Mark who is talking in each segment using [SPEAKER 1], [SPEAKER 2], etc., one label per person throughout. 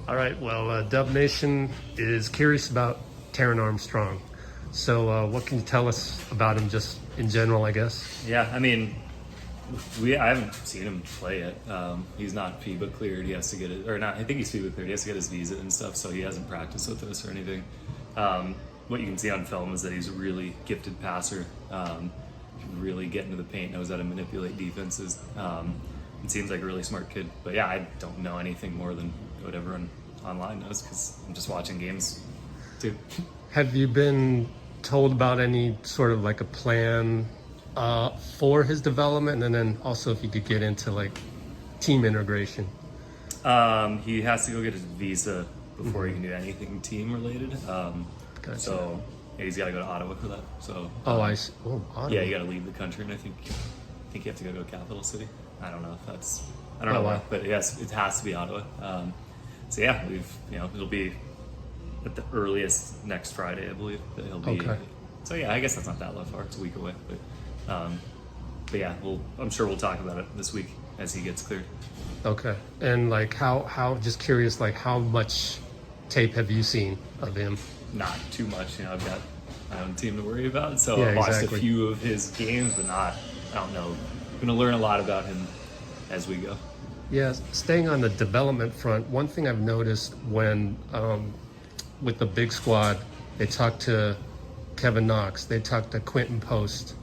[SPEAKER 1] All right, well, DubNation is curious about Taran Armstrong. So what can you tell us about him just in general, I guess?
[SPEAKER 2] Yeah, I mean, I haven't seen him play yet. He's not FIBA-cleared. He has to get it, or not, I think he's FIBA-cleared. He has to get his visa and stuff, so he hasn't practiced with us or anything. What you can see on film is that he's a really gifted passer. Really get into the paint, knows how to manipulate defenses. It seems like a really smart kid. But yeah, I don't know anything more than what everyone online knows because I'm just watching games too.
[SPEAKER 1] Have you been told about any sort of like a plan for his development, and then also if you could get into like team integration?
[SPEAKER 2] He has to go get his visa before he can do anything team related.
[SPEAKER 1] Gotcha.
[SPEAKER 2] So yeah, he's got to go to Ottawa for that. So
[SPEAKER 1] I see. Oh, Ottawa.
[SPEAKER 2] yeah, you got to leave the country, and I think you have to go to a capital city. I don't know if that's I don't know why, but yes, it has to be Ottawa. So yeah, it'll be at the earliest next Friday, I believe, that he'll be.
[SPEAKER 1] Okay.
[SPEAKER 2] So yeah, I guess that's not that far. It's a week away, but yeah, I'm sure we'll talk about it this week as he gets cleared.
[SPEAKER 1] Okay. And like how just curious, like how much tape have you seen of him?
[SPEAKER 2] Not too much, I've got my own team to worry about, so
[SPEAKER 1] Yeah,
[SPEAKER 2] I've watched
[SPEAKER 1] exactly.
[SPEAKER 2] a few of his games, but I don't know. I'm gonna learn a lot about him as we go.
[SPEAKER 1] Yeah, staying on the development front, one thing I've noticed when with the big squad, they talked to Kevin Knox, they talked to Quinten Post.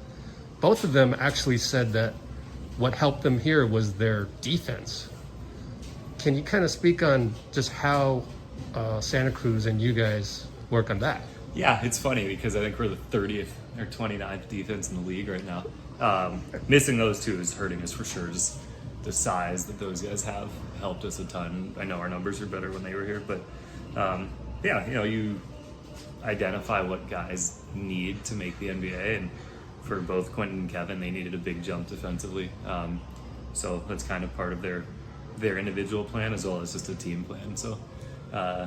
[SPEAKER 1] Both of them actually said that what helped them here was their defense. Can you kind of speak on just how Santa Cruz and you guys work on that?
[SPEAKER 2] Yeah, it's funny because I think we're the 30th or 29th defense in the league right now. Missing those two is hurting us for sure. Just the size that those guys have helped us a ton. I know our numbers are better when they were here, but yeah, you identify what guys need to make the NBA, and for both Quinten and Kevin, they needed a big jump defensively. So that's kind of part of their individual plan as well as just a team plan. So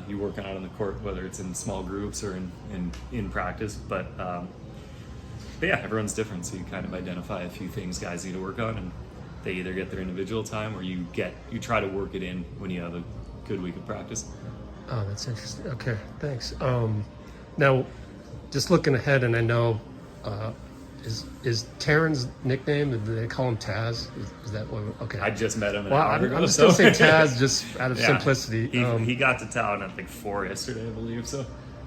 [SPEAKER 2] you work on it on the court, whether it's in small groups or in practice. But yeah, everyone's different, so you kind of identify a few things guys need to work on, and they either get their individual time or you try to work it in when you have a good week of practice.
[SPEAKER 1] Oh, that's interesting. Okay, thanks. Now, just looking ahead, and I know, is Taran's nickname, do they call him Taz? Is that what? Okay.
[SPEAKER 2] I just met him.
[SPEAKER 1] Well, I'm just gonna say Taz just out of simplicity.
[SPEAKER 2] He got to town at like 4 yesterday, I believe. So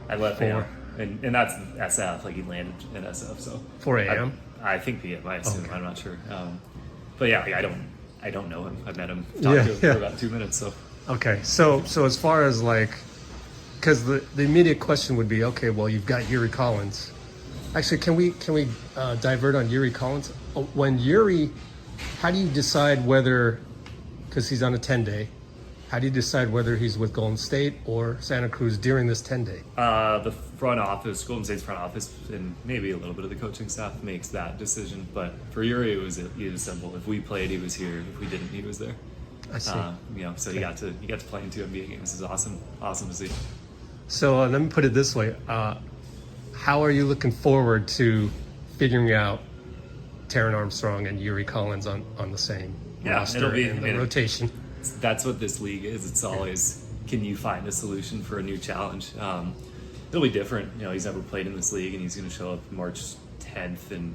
[SPEAKER 2] I let him, and that's SF. Like he landed in SF. So
[SPEAKER 1] 4 a.m.
[SPEAKER 2] I think PM. I assume. Okay. I'm not sure. But yeah, I don't know him. I've met him, talked to him for about 2 minutes. So
[SPEAKER 1] okay, so as far as like, because the immediate question would be, okay, well, you've got Yuri Collins. Actually, can we divert on Yuri Collins? When Yuri, how do you decide whether, because he's on a 10-day, how do you decide whether he's with Golden State or Santa Cruz during this 10-day?
[SPEAKER 2] The front office, Golden State's front office, and maybe a little bit of the coaching staff makes that decision. But for Yuri, it was simple. If we played, he was here. If we didn't, he was there.
[SPEAKER 1] I see.
[SPEAKER 2] So he got to play in 2 NBA games. This is awesome to see.
[SPEAKER 1] So let me put it this way: how are you looking forward to figuring out Taran Armstrong and Yuri Collins on the same roster
[SPEAKER 2] it'll be
[SPEAKER 1] in the rotation?
[SPEAKER 2] That's what this league is. It's always, can you find a solution for a new challenge? It'll be different. He's never played in this league, and he's going to show up March 10th and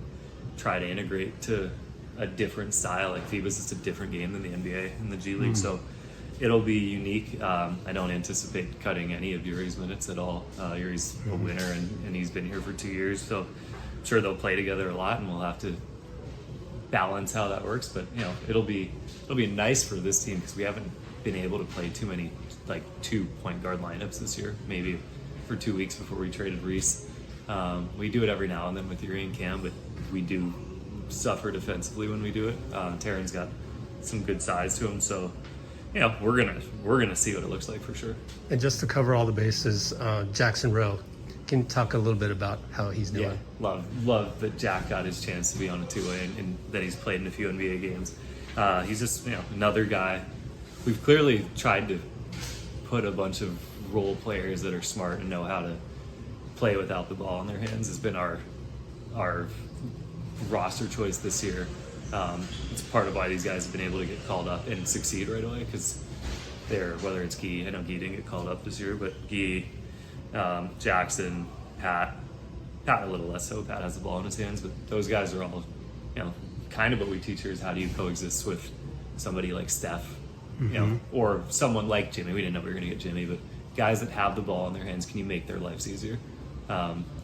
[SPEAKER 2] try to integrate to a different style. Like FIBA's just a different game than the NBA and the G League, so it'll be unique. I don't anticipate cutting any of Yuri's minutes at all. Yuri's a winner, and he's been here for 2 years, so I'm sure they'll play together a lot, and we'll have to balance how that works. But it'll be nice for this team because we haven't been able to play too many like 2 point guard lineups this year. Maybe for 2 weeks before we traded Reese. We do it every now and then with Yuri and Cam, but we do suffer defensively when we do it. Taran's got some good size to him, so we're gonna see what it looks like for sure.
[SPEAKER 1] And just to cover all the bases, Jackson Rowe, can you talk a little bit about how he's doing?
[SPEAKER 2] Yeah, love that Jack got his chance to be on a two-way and that he's played in a few NBA games. He's just another guy. We've clearly tried to put a bunch of role players that are smart and know how to play without the ball in their hands. Has been our roster choice this year. It's part of why these guys have been able to get called up and succeed right away because there, whether it's Guy, I know Guy didn't get called up this year, but Guy, Jackson, Pat a little less so. Pat has the ball in his hands, but those guys are all, kind of what we teach here is how do you coexist with somebody like Steph, or someone like Jimmy. We didn't know we were going to get Jimmy, but guys that have the ball in their hands, can you make their lives easier?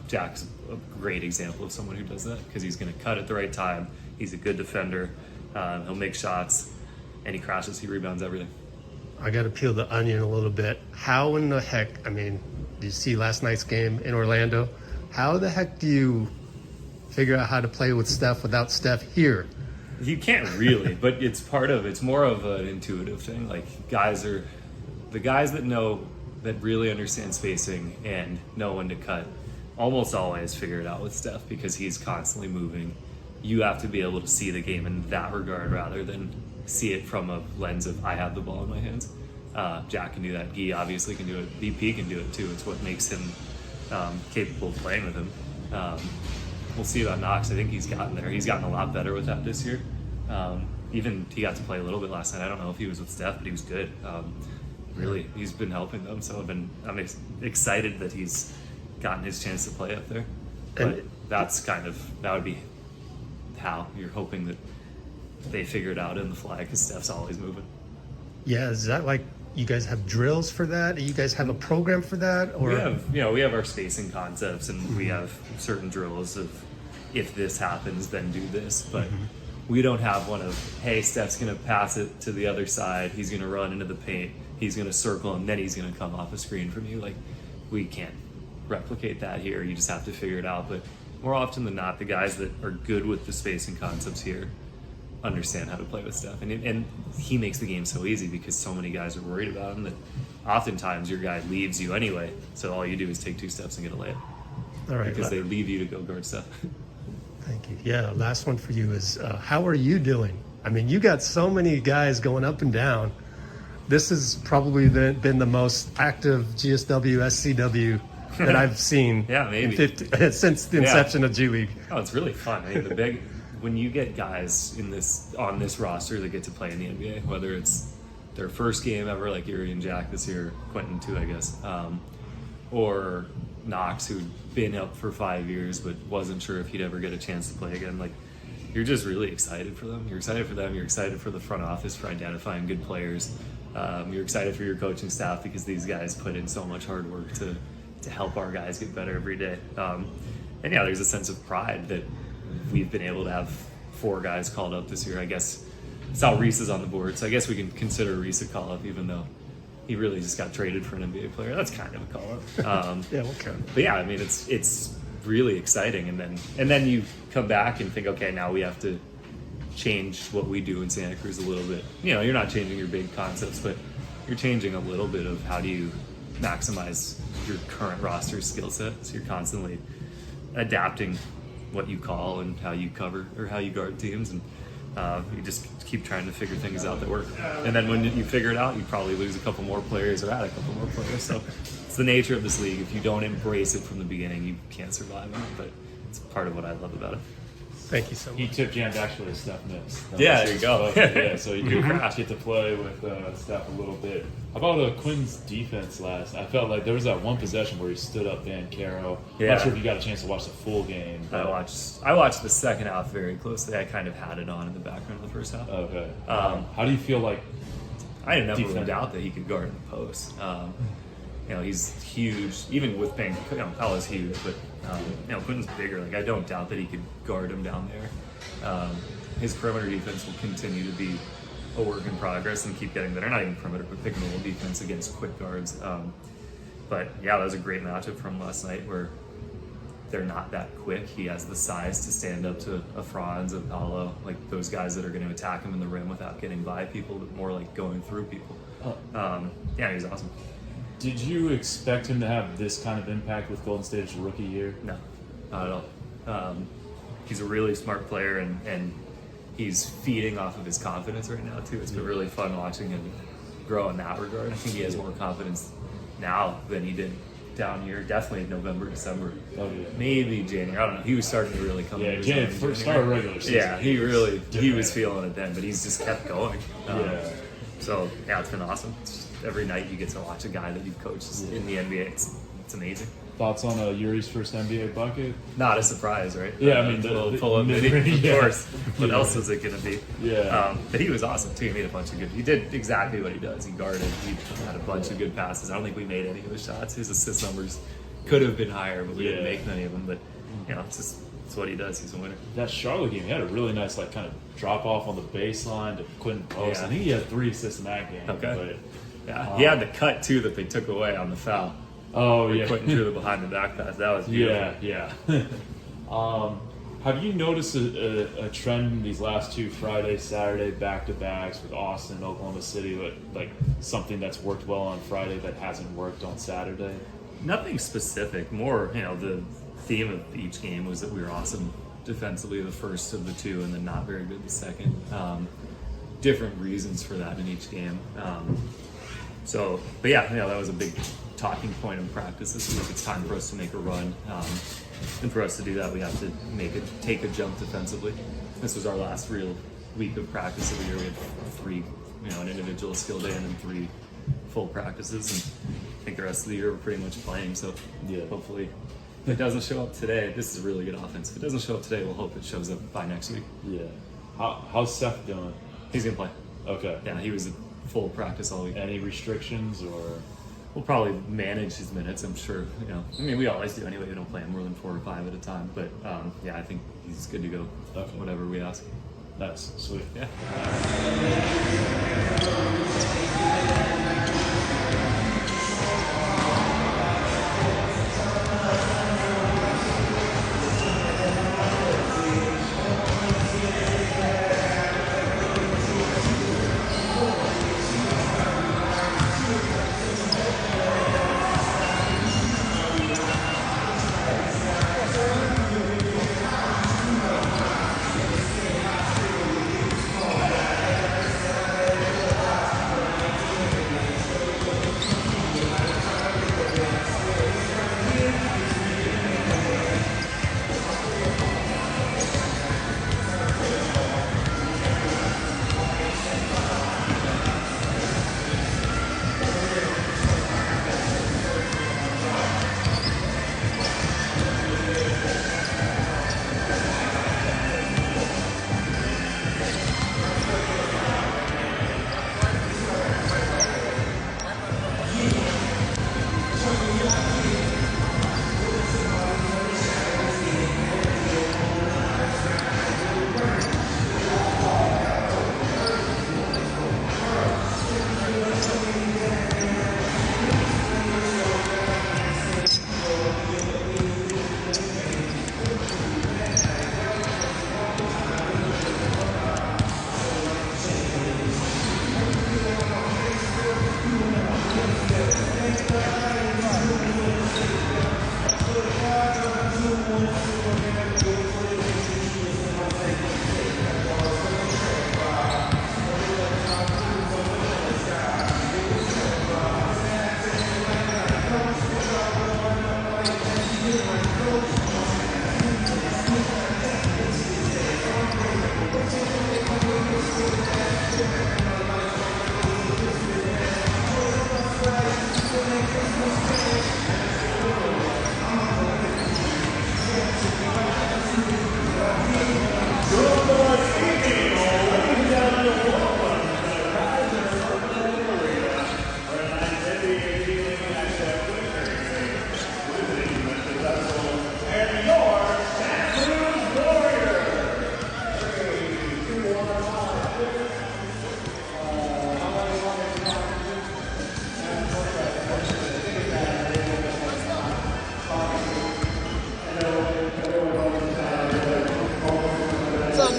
[SPEAKER 2] Jack's a great example of someone who does that because he's going to cut at the right time. He's a good defender. He'll make shots, and he crashes, he rebounds everything.
[SPEAKER 1] I got to peel the onion a little bit. How in the heck, did you see last night's game in Orlando? How the heck do you figure out how to play with Steph without Steph here?
[SPEAKER 2] You can't really, but it's more of an intuitive thing. Like the guys that really understand spacing and know when to cut almost always figure it out with Steph because he's constantly moving. You have to be able to see the game in that regard rather than see it from a lens of I have the ball in my hands. Jack can do that. Guy obviously can do it. VP can do it too. It's what makes him capable of playing with him. We'll see about Knox. I think he's gotten there. He's gotten a lot better with that this year. Even he got to play a little bit last night. I don't know if he was with Steph, but he was good. Really, he's been helping them. So I'm excited that he's gotten his chance to play up there. But that would be how you're hoping that they figure it out in the fly because Steph's always moving.
[SPEAKER 1] Yeah, is that like you guys have drills for that? Do you guys have a program for that? Or
[SPEAKER 2] we have our spacing concepts and we have certain drills of if this happens, then do this. But we don't have one of, hey, Steph's going to pass it to the other side. He's going to run into the paint. He's going to circle and then he's going to come off a screen from you. Like, we can't replicate that here. You just have to figure it out. But more often than not, the guys that are good with the spacing concepts here understand how to play with Steph. And he makes the game so easy because so many guys are worried about him that oftentimes your guy leaves you anyway. So all you do is take 2 steps and get a layup.
[SPEAKER 1] All right.
[SPEAKER 2] Because they leave you to go guard Steph.
[SPEAKER 1] Thank you. Yeah, last one for you is how are you doing? You got so many guys going up and down. This has probably been the most active GSW, SCW that I've seen since the inception of G League.
[SPEAKER 2] Oh, it's really fun. When you get guys on this roster that get to play in the NBA, whether it's their first game ever, like Yuri and Jack this year, Quinten too, I guess, or Knox, who'd been up for 5 years but wasn't sure if he'd ever get a chance to play again. Like, you're just really excited for them. You're excited for them. You're excited for the front office for identifying good players. You're excited for your coaching staff because these guys put in so much hard work to help our guys get better every day. And yeah, there's a sense of pride that we've been able to have 4 guys called up this year. I guess it's how Reese is on the board, so I guess we can consider Reese a call up, even though he really just got traded for an NBA player. That's kind of a call up.
[SPEAKER 1] Yeah, okay.
[SPEAKER 2] But yeah, it's really exciting, and then you come back and think, okay, now we have to change what we do in Santa Cruz a little bit. You're not changing your big concepts, but you're changing a little bit of how do you maximize your current roster skill set. So you're constantly adapting what you call and how you cover or how you guard teams, and you just keep trying to figure things out that work. And then when you figure it out, you probably lose a couple more players or add a couple more players. So it's the nature of this league. If you don't embrace it from the beginning, you can't survive in it. But it's part of what I love about it.
[SPEAKER 1] Thank you so much.
[SPEAKER 3] He took Jan's actually Steph missed.
[SPEAKER 2] Yeah, there you go.
[SPEAKER 3] Yeah, so you do get to play with Steph a little bit. How about Quinn's defense last? I felt like there was that one possession where he stood up Dan Caro.
[SPEAKER 2] Yeah.
[SPEAKER 3] Not sure if you got a chance to watch the full game.
[SPEAKER 2] I watched the second half very closely. I kind of had it on in the background of the first half.
[SPEAKER 3] Okay. How do you feel like?
[SPEAKER 2] I had never doubt that he could guard in the post. He's huge. Even with playing, Paolo's huge, but Quinten's bigger. Like, I don't doubt that he could guard him down there. His perimeter defense will continue to be a work in progress and keep getting better. Not even perimeter, but pick and roll defense against quick guards. But yeah, that was a great matchup from last night where they're not that quick. He has the size to stand up to a Franz, a Paolo, like those guys that are going to attack him in the rim without getting by people, but more like going through people. Yeah, he's awesome.
[SPEAKER 3] Did you expect him to have this kind of impact with Golden State's rookie year?
[SPEAKER 2] No, not at all. He's a really smart player, and he's feeding off of his confidence right now, too. It's been really fun watching him grow in that regard. I think he has more confidence now than he did down here, definitely in November, December, maybe January. I don't know. He was starting to really come in.
[SPEAKER 3] Yeah, first start regular season.
[SPEAKER 2] Yeah, he was feeling it then, but he's just kept going. So, yeah, it's been awesome. every night you get to watch a guy that you've coached in the NBA. It's amazing.
[SPEAKER 3] Thoughts on Yuri's first NBA bucket?
[SPEAKER 2] Not a surprise, right?
[SPEAKER 3] Yeah, I mean,
[SPEAKER 2] full of of course. What else was it going to be?
[SPEAKER 3] Yeah.
[SPEAKER 2] But he was awesome too. He made a bunch of good. He did exactly what he does. He guarded. He had a bunch of good passes. I don't think we made any of the shots. His assist numbers could have been higher, but we didn't make many of them. But it's what he does. He's a winner.
[SPEAKER 3] That Charlotte game, he had a really nice kind of drop off on the baseline to Quinten Post.
[SPEAKER 2] Yeah.
[SPEAKER 3] I think he had 3 assists in that game.
[SPEAKER 2] Okay. He had the cut too that they took away on the foul.
[SPEAKER 3] Oh yeah,
[SPEAKER 2] Quinten drew the behind the back pass. That was beautiful.
[SPEAKER 3] Yeah. Have you noticed a trend these last 2 Friday, Saturday back-to-backs with Austin and Oklahoma City, like something that's worked well on Friday that hasn't worked on Saturday?
[SPEAKER 2] Nothing specific. More, the theme of each game was that we were awesome defensively the first of the 2, and then not very good the second. Different reasons for that in each game. But that was a big talking point in practice this week. It's time for us to make a run, and for us to do that, we have to take a jump defensively. This was our last real week of practice of the year. We had 3, an individual skill day and then 3 full practices, and I think the rest of the year we're pretty much playing. So hopefully, if it doesn't show up today, this is a really good offense. If it doesn't show up today, we'll hope it shows up by next week.
[SPEAKER 3] Yeah. How's Seth doing?
[SPEAKER 2] He's gonna play.
[SPEAKER 3] Okay.
[SPEAKER 2] Yeah, he was at full practice all week.
[SPEAKER 3] Any restrictions or?
[SPEAKER 2] We'll probably manage his minutes, I'm sure. We always do anyway. We don't play him more than 4 or 5 at a time. But I think he's good to go.
[SPEAKER 3] Okay.
[SPEAKER 2] Whatever we ask.
[SPEAKER 3] Nice, sweet.
[SPEAKER 2] Yeah.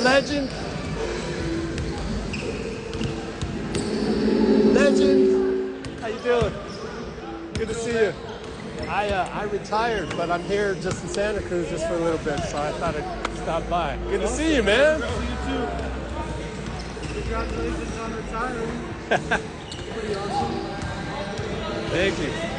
[SPEAKER 1] Legend. Legend. How you doing? Good to see you. I retired, but I'm here just in Santa Cruz just for a little bit, so I thought I'd stop by. Good to see you, man.
[SPEAKER 4] You too. Congratulations on retiring. Pretty awesome.
[SPEAKER 1] Thank you.